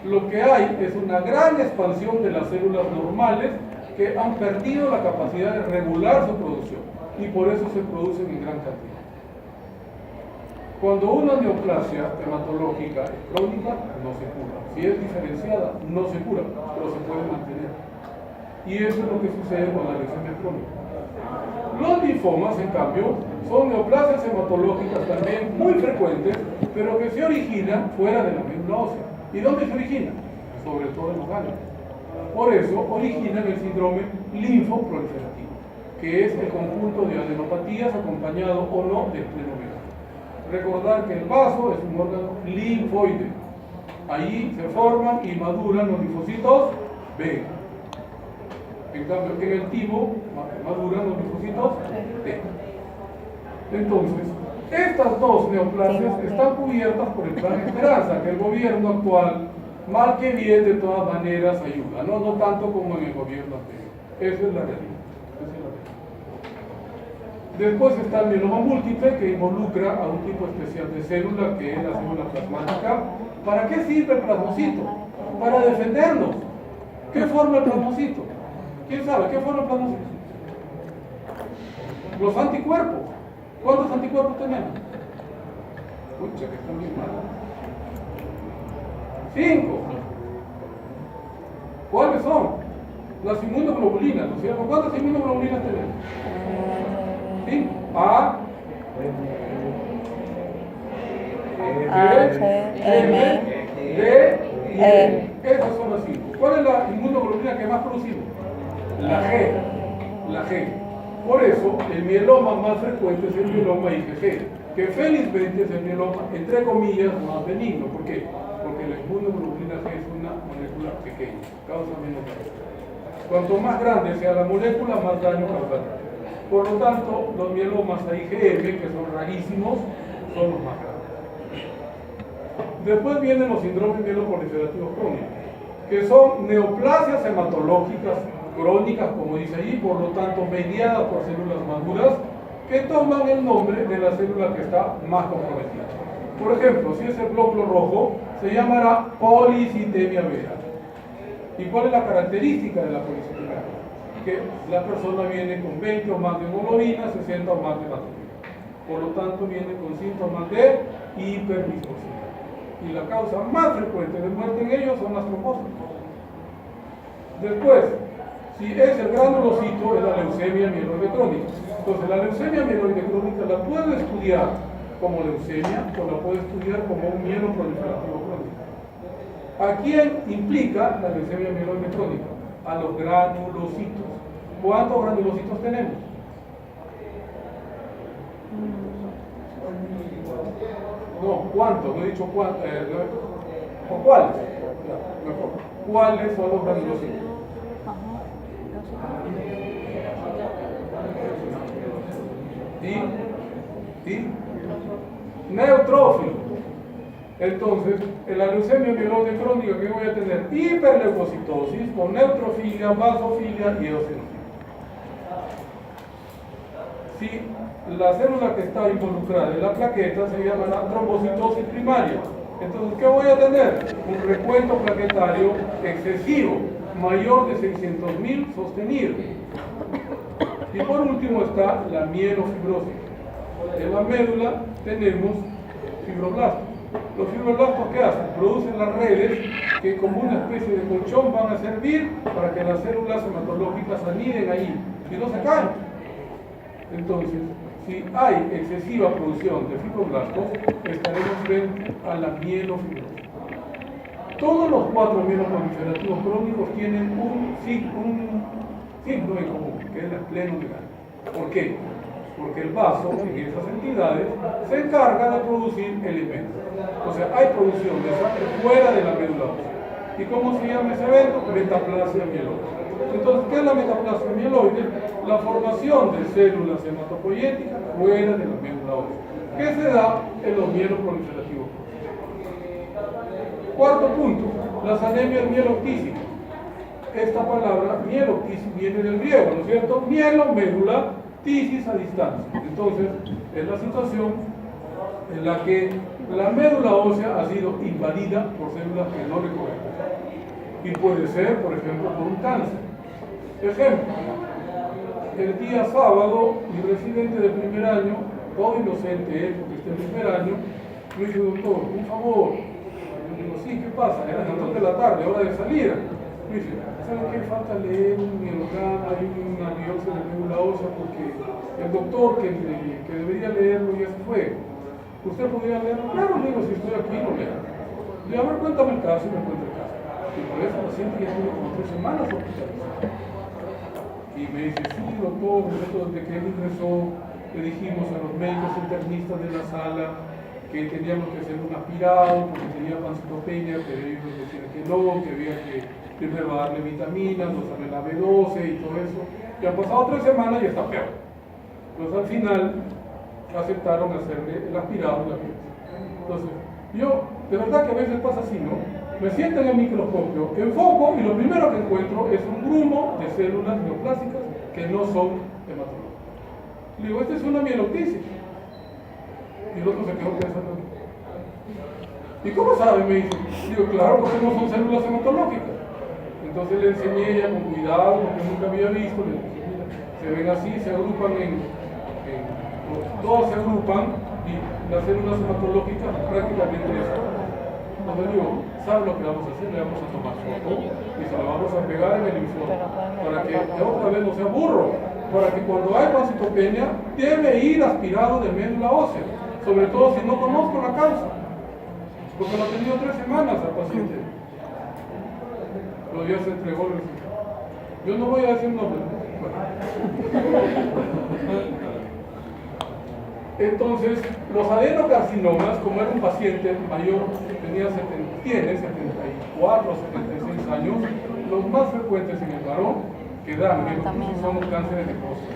Lo que hay es una gran expansión de las células normales que han perdido la capacidad de regular su producción y por eso se producen en gran cantidad. Cuando una neoplasia hematológica es crónica, no se cura. Si es diferenciada, no se cura, pero se puede mantener. Y eso es lo que sucede con la leucemia crónica. Los linfomas, en cambio, son neoplasias hematológicas también muy frecuentes, pero que se originan fuera de la médula ósea. ¿Y dónde se originan? Sobre todo en los ganglios. Por eso originan el síndrome linfoproliferativo, que es el conjunto de adenopatías acompañado o no de esplenomegalia. Recordar que el vaso es un órgano linfoide. Allí se forman y maduran los linfocitos B. En cambio, en el timo maduran los linfocitos T. Entonces, estas dos neoplasias están cubiertas por el Plan Esperanza, que el gobierno actual, mal que bien, de todas maneras ayuda. No tanto como en el gobierno anterior. Esa es la realidad. Después está el mieloma múltiple, que involucra a un tipo especial de célula, que es la célula plasmática. ¿Para qué sirve el plasmocito? Para defendernos. ¿Qué forma el plasmocito? ¿Quién sabe qué forma el plasmocito? Los anticuerpos. ¿Cuántos anticuerpos tenemos? Pucha, que están bien malos. 5. ¿Cuáles son? Las inmunoglobulinas, ¿no es cierto? ¿Cuántas inmunoglobulinas tenemos? ¿Sí? A, C, M, D y E. Esas son las 5. ¿Cuál es la inmunoglobulina que más producimos? La G. La G. Por eso, el mieloma más frecuente es el mieloma IgG, que felizmente es el mieloma, entre comillas, más benigno. ¿Por qué? Porque la inmunoglobulina G es una molécula pequeña, causa menos daño. Cuanto más grande sea la molécula, más daño causará. Por lo tanto, los mielomas IgM, que son rarísimos, son los más grandes. Después vienen los síndromes mieloproliferativos crónicos, que son neoplasias hematológicas crónicas, como dice allí, por lo tanto mediadas por células maduras, que toman el nombre de la célula que está más comprometida. Por ejemplo, si es el glóbulo rojo, se llamará policitemia vera. ¿Y cuál es la característica de la policitemia vera? Que la persona viene con 20 o más de hemoglobina, 60 o más de hematología. Por lo tanto, viene con síntomas de hiperviscosidad. Y la causa más frecuente de muerte en ellos son las trombosis. Después, si es el granulocito, es la leucemia mieloide crónica. Entonces, la leucemia mieloide crónica la puede estudiar como leucemia o la puede estudiar como un mieloproliferativo crónico. ¿A quién implica la leucemia mieloide crónica? A los granulocitos. ¿Cuántos granulocitos tenemos? No, ¿cuántos? No he dicho cuántos. ¿O cuáles? Mejor. ¿Cuáles son los granulocitos? ¿Y? Entonces, en la leucemia mieloide crónica, ¿qué voy a tener? Hiperleucocitosis con neutrofilia, basofilia y eosinofilia. Si la célula que está involucrada en la plaqueta se llamará trombocitosis primaria. Entonces, ¿qué voy a tener? Un recuento plaquetario excesivo, mayor de 600.000 sostenido. Y por último está la mielofibrosis. En la médula tenemos fibroblastos. Los fibroblastos, ¿qué hacen? Producen las redes que como una especie de colchón van a servir para que las células hematológicas aniden ahí y no se caen. Entonces, si hay excesiva producción de fibroblastos, estaremos frente a la mielofibrosis. Todos los 4 mieloproliferativos crónicos tienen un signo en común, que es la esplenomegalia. ¿Por qué? Porque el vaso en esas entidades se encarga de producir elementos. O sea, hay producción de sangre fuera de la médula ósea. ¿Y cómo se llama ese evento? Metaplasia mieloide. Entonces, ¿qué es la metaplasia mieloide? La formación de células hematopoyéticas fuera de la médula ósea, que se da en los mieloproliferativos. Cuarto punto, las anemias mieloctísicas. Esta palabra mieloctisis viene del griego, ¿no es cierto? Mielo, médula, tisis a distancia. Entonces, es la situación en la que la médula ósea ha sido invadida por células que no le corresponden. Y puede ser, por ejemplo, por un cáncer. Ejemplo, el día sábado, mi residente de primer año, todo inocente él, porque está en primer año, me dice: doctor, un favor. Yo digo: sí, ¿qué pasa? Era las 2 de la tarde, hora de salida. Me dice: ¿sabe qué? Falta leer un mielograma, hay una biopsia de médula ósea, porque el doctor que debería leerlo ya se fue. ¿Usted podría leerlo? Claro, le digo, si estoy aquí, lo leo. Le digo: a ver, cuéntame el caso, y me cuenta el caso. Y por eso la paciente ya tiene como 3 semanas hospitalizada. Y me dice: sí, doctor, nosotros desde que él ingresó, le dijimos a los médicos internistas de la sala que teníamos que hacer un aspirado porque tenía pancitopenia, pero ellos decían que no, que había que primero darle vitaminas, darle la B12 y todo eso. Y han pasado 3 semanas y está peor. Entonces al final aceptaron hacerle el aspirado y la biopsia. Entonces, yo, de verdad que a veces pasa así, ¿no? Me siento en el microscopio, enfoco y lo primero que encuentro es un grumo de células neoplásicas que no son hematológicas. Le digo: esta es una mieloctisis. Y el otro se quedó pensando: ¿y cómo sabe? Me dice. Digo: claro, porque no son células hematológicas. Entonces le enseñé ella con cuidado, porque nunca había visto. Le dije: mira, se ven así, se agrupan todos se agrupan y las células hematológicas prácticamente desaparecen. Entonces digo: ¿sabe lo que vamos a hacer? Le vamos a tomar foto y se lo vamos a pegar en el visor para que otra vez no sea burro, para que cuando hay pancitopenia debe ir aspirado de médula ósea, sobre todo si no conozco la causa, porque lo ha tenido 3 semanas al paciente. Pero ya se entregó el resultado. Yo no voy a decir nombre. Entonces, los adenocarcinomas, como era un paciente mayor, tiene 74 o 76 años, los más frecuentes en el varón que dan son los cánceres de próstata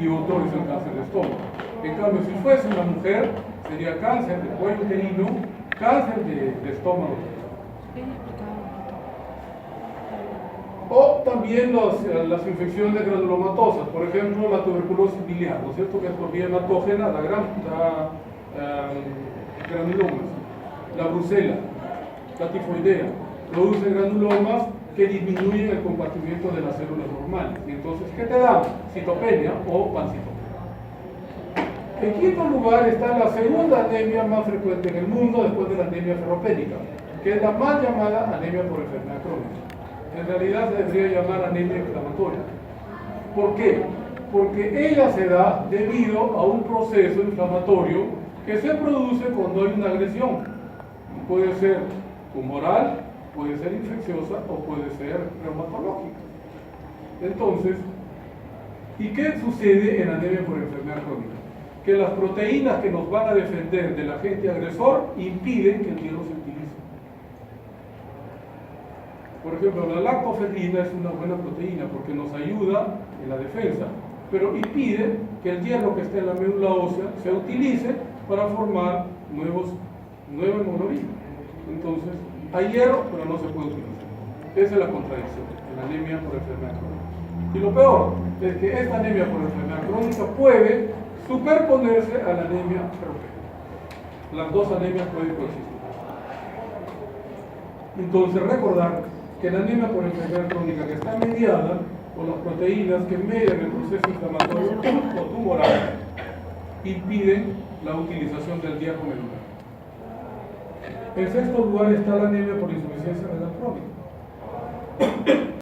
y otro es el cáncer de estómago. En cambio, si fuese una mujer, sería cáncer de cuello uterino, cáncer de estómago. O también las infecciones granulomatosas, por ejemplo, la tuberculosis biliar, ¿no es cierto?, que es por vía hematógena, la granulomas, la brucela, la tifoidea, produce granulomas que disminuyen el compartimiento de las células normales. Y entonces, ¿qué te da? Citopenia o pancitopenia. En quinto lugar está la segunda anemia más frecuente en el mundo después de la anemia ferropénica, que es la mal llamada anemia por enfermedad crónica. En realidad se debería llamar anemia inflamatoria. ¿Por qué? Porque ella se da debido a un proceso inflamatorio que se produce cuando hay una agresión. Puede ser tumoral, puede ser infecciosa o puede ser reumatológica. Entonces, ¿y qué sucede en anemia por enfermedad crónica? Que las proteínas que nos van a defender del agente agresor impiden que el hierro se utilice. Por ejemplo, la lactoferrina es una buena proteína porque nos ayuda en la defensa, pero impide que el hierro que está en la médula ósea se utilice para formar nuevos nueva hemoglobina. Entonces, hay hierro, pero no se puede utilizar. Esa es la contradicción, la anemia por enfermedad crónica. Y lo peor es que esta anemia por enfermedad crónica puede superponerse a la anemia ferroprieta. Las dos anemias pueden coexistir. Entonces, recordar que la anemia por enfermedad crónica que está mediada por las proteínas que median el proceso inflamatorio o tumoral impiden la utilización del diacomelular. En sexto lugar está la anemia por insuficiencia renal crónica.